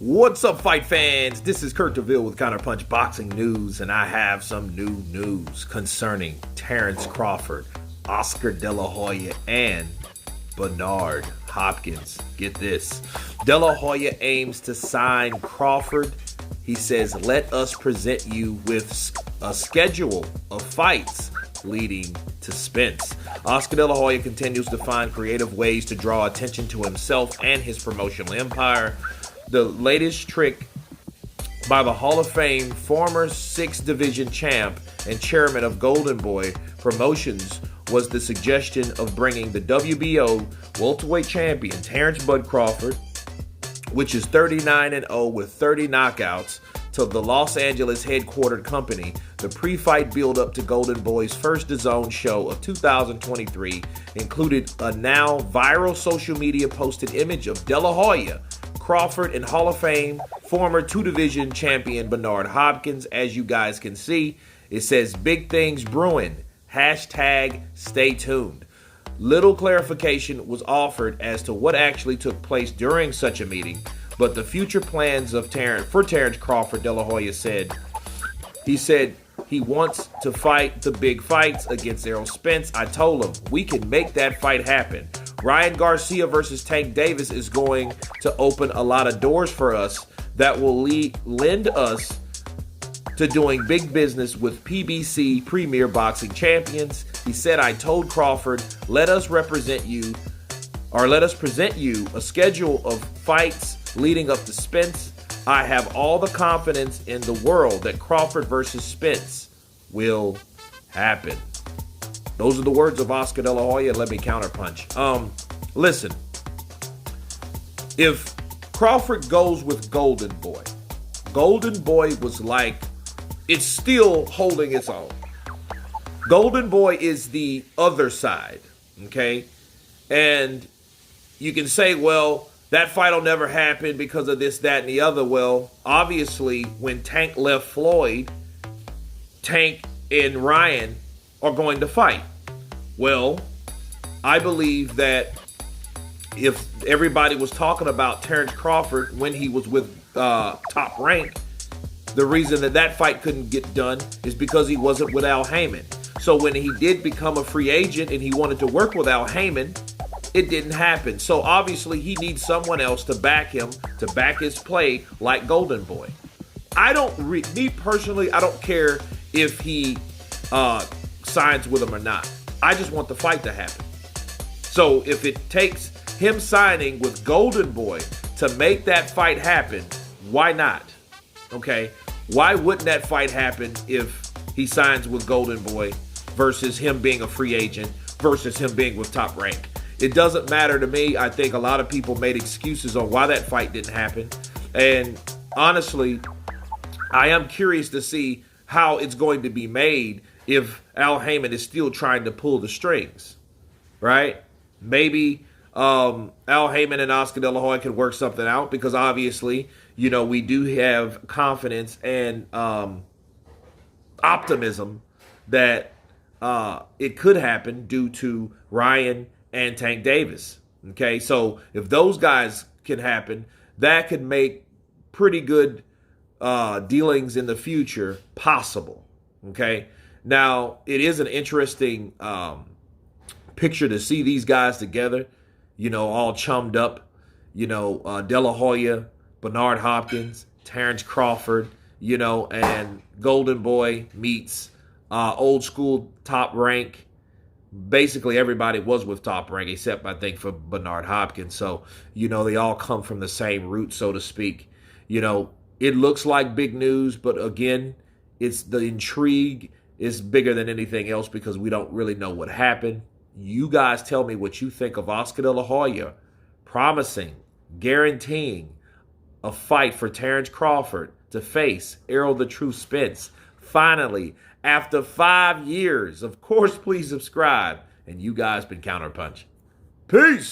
What's up, fight fans? This is Kurt DeVille with Counterpunch Boxing News, and I have some new news concerning Terence Crawford, Oscar Delahoya, and Bernard Hopkins. Get this. Delahoya aims to sign Crawford. He says, let us present you with a schedule of fights leading to Spence. Oscar De La Hoya continues to find creative ways to draw attention to himself and his promotional empire. The latest trick by the Hall of Fame former 6th Division champ and chairman of Golden Boy Promotions was the suggestion of bringing the WBO welterweight champion Terence Bud Crawford, which is 39-0 with 30 knockouts, to the Los Angeles headquartered company. The pre-fight build-up to Golden Boy's first DAZN show of 2023 included a now viral social media posted image of De La Hoya, Crawford, and Hall of Fame former 2-division champion Bernard Hopkins. As you guys can see, it says big things brewing, hashtag stay tuned. Little clarification was offered as to what actually took place during such a meeting, but the future plans of Terence Crawford, De La Hoya said, he wants to fight the big fights against Errol Spence. I told him we can make that fight happen. Ryan Garcia versus Tank Davis is going to open a lot of doors for us that will lend us to doing big business with PBC Premier Boxing Champions. He said, I told Crawford, let us present you a schedule of fights leading up to Spence. I have all the confidence in the world that Crawford versus Spence will happen. Those are the words of Oscar De La Hoya. Let me counterpunch. Listen, if Crawford goes with Golden Boy was like, it's still holding its own. Golden Boy is the other side, okay? And you can say, well, that fight will never happen because of this, that, and the other. Well, obviously, when Tank left Floyd, Tank and Ryan are going to fight. Well, I believe that if everybody was talking about Terence Crawford when he was with Top Rank, the reason that fight couldn't get done is because he wasn't with Al Heyman. So when he did become a free agent and he wanted to work with Al Heyman, it didn't happen. So obviously he needs someone else to back him, to back his play like Golden Boy. Me personally, I don't care if he signs with him or not. I just want the fight to happen. So if it takes him signing with Golden Boy to make that fight happen, why not? Okay? Why wouldn't that fight happen if he signs with Golden Boy versus him being a free agent versus him being with Top Rank? It doesn't matter to me. I think a lot of people made excuses on why that fight didn't happen. And honestly, I am curious to see how it's going to be made if Al Heyman is still trying to pull the strings, right? Maybe Al Heyman and Oscar De La Hoya can work something out because obviously, we do have confidence and optimism that it could happen due to Ryan and Tank Davis. Okay, so if those guys can happen, that could make pretty good dealings in the future possible. Okay, now it is an interesting picture to see these guys together, all chummed up, De La Hoya, Bernard Hopkins, Terence Crawford, and Golden Boy meets old school Top Rank. Basically, everybody was with Top Rank except, I think, for Bernard Hopkins. So, they all come from the same root, so to speak. It looks like big news, but again, it's the intrigue is bigger than anything else because we don't really know what happened. You guys tell me what you think of Oscar De La Hoya promising, guaranteeing a fight for Terence Crawford to face Errol the Truth Spence. Finally, after 5 years. Of course, please subscribe. And you guys been Counterpunch. Peace.